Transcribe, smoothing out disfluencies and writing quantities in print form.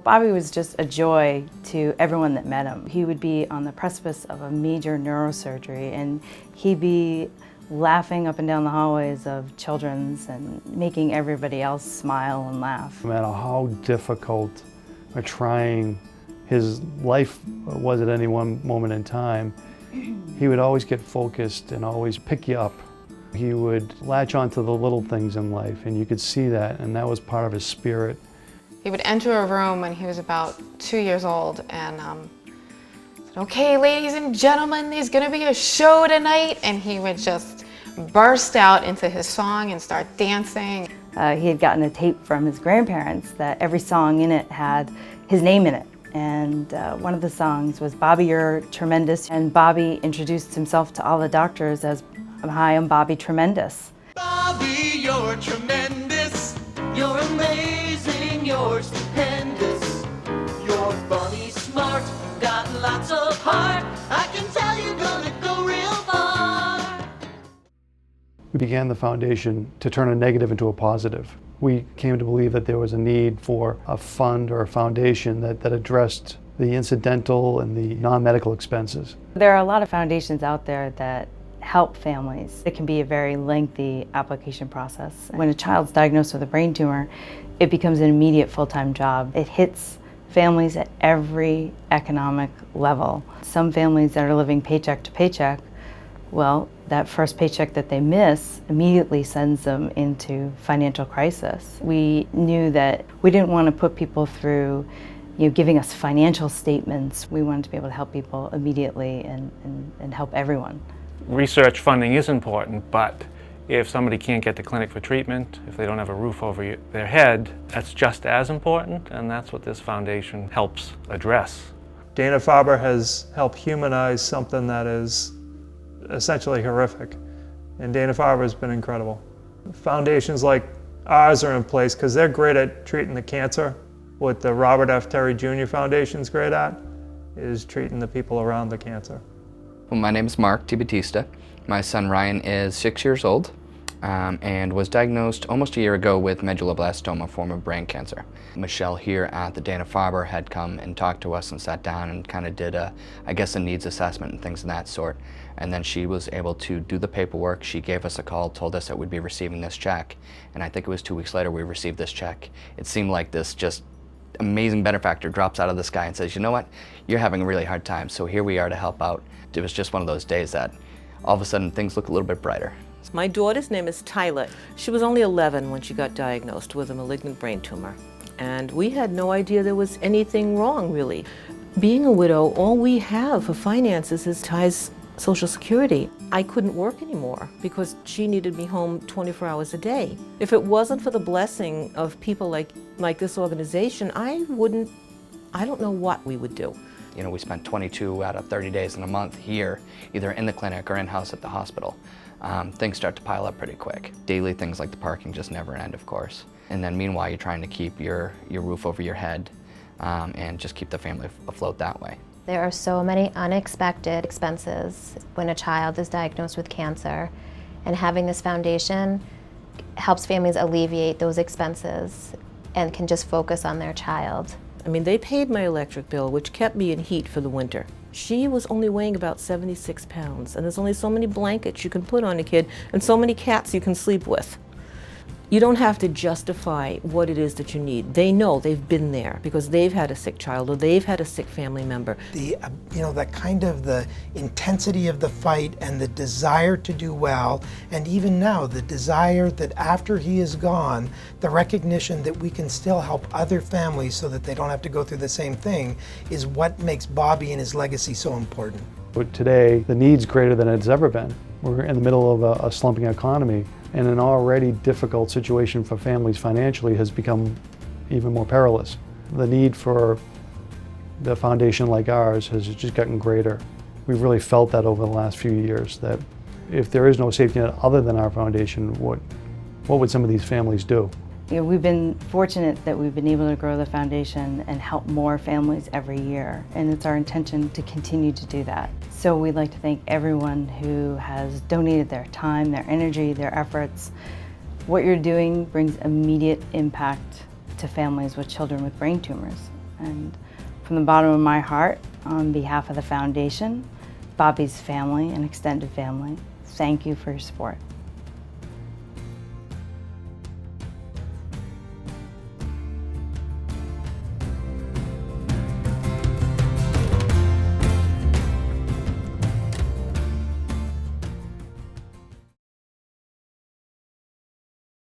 Bobby was just a joy to everyone that met him. He would be on the precipice of a major neurosurgery, and he'd be laughing up and down the hallways of children's and making everybody else smile and laugh. No matter how difficult or trying his life was at any one moment in time, he would always get focused and always pick you up. He would latch onto the little things in life, and you could see that, and that was part of his spirit. He would enter a room when he was about 2 years old and said, "Okay, ladies and gentlemen, there's gonna be a show tonight," and he would just burst out into his song and start dancing. He had gotten a tape from his grandparents that every song in it had his name in it. And one of the songs was "Bobby, You're Tremendous," and Bobby introduced himself to all the doctors as, "Hi, I'm Bobby Tremendous." Bobby, you're tremendous, you're amazing, you're stupendous, you're funny, smart, got lots of heart, I can tell you're gonna go real far. We began the foundation to turn a negative into a positive. We came to believe that there was a need for a fund or a foundation that addressed the incidental and the non-medical expenses. There are a lot of foundations out there that help families. It can be a very lengthy application process. When a child's diagnosed with a brain tumor, it becomes an immediate full-time job. It hits families at every economic level. Some families that are living paycheck to paycheck, well, that first paycheck that they miss immediately sends them into financial crisis. We knew that we didn't want to put people through giving us financial statements. We wanted to be able to help people immediately and help everyone. Research funding is important, but if somebody can't get to clinic for treatment, if they don't have a roof over their head, that's just as important, and that's what this foundation helps address. Dana-Farber has helped humanize something that is essentially horrific, and Dana-Farber has been incredible. Foundations like ours are in place because they're great at treating the cancer. What the Robert F. Terry Jr. Foundation's great at is treating the people around the cancer. Well, my name is Mark DiBattista. My son Ryan is 6 years old and was diagnosed almost a year ago with medulloblastoma, a form of brain cancer. Michelle here at the Dana-Farber had come and talked to us and sat down and kind of did a needs assessment and things of that sort. And then she was able to do the paperwork. She gave us a call, told us that we'd be receiving this check. And I think it was 2 weeks later we received this check. It seemed like this just amazing benefactor drops out of the sky and says, "You know what, you're having a really hard time, so here we are to help out." It was just one of those days that all of a sudden things look a little bit brighter. My daughter's name is Tyler. She was only 11 when she got diagnosed with a malignant brain tumor. And we had no idea there was anything wrong, really. Being a widow, all we have for finances is Ty's Social Security. I couldn't work anymore because she needed me home 24 hours a day. If it wasn't for the blessing of people like this organization, I don't know what we would do. You know, we spent 22 out of 30 days in a month here, either in the clinic or in-house at the hospital. Things start to pile up pretty quick. Daily things like the parking just never end, of course. And then meanwhile, you're trying to keep your roof over your head and just keep the family afloat that way. There are so many unexpected expenses when a child is diagnosed with cancer, and having this foundation helps families alleviate those expenses and can just focus on their child. I mean, they paid my electric bill, which kept me in heat for the winter. She was only weighing about 76 pounds, and there's only so many blankets you can put on a kid and so many cats you can sleep with. You don't have to justify what it is that you need. They know, they've been there because they've had a sick child or they've had a sick family member. The kind of the intensity of the fight and the desire to do well, and even now the desire that after he is gone, the recognition that we can still help other families so that they don't have to go through the same thing is what makes Bobby and his legacy so important. But today, the need's greater than it's ever been. We're in the middle of a slumping economy, and an already difficult situation for families financially has become even more perilous. The need for the foundation like ours has just gotten greater. We've really felt that over the last few years, that if there is no safety net other than our foundation, what would some of these families do? We've been fortunate that we've been able to grow the foundation and help more families every year, and it's our intention to continue to do that. So we'd like to thank everyone who has donated their time, their energy, their efforts. What you're doing brings immediate impact to families with children with brain tumors. And from the bottom of my heart, on behalf of the foundation, Bobby's family and extended family, thank you for your support.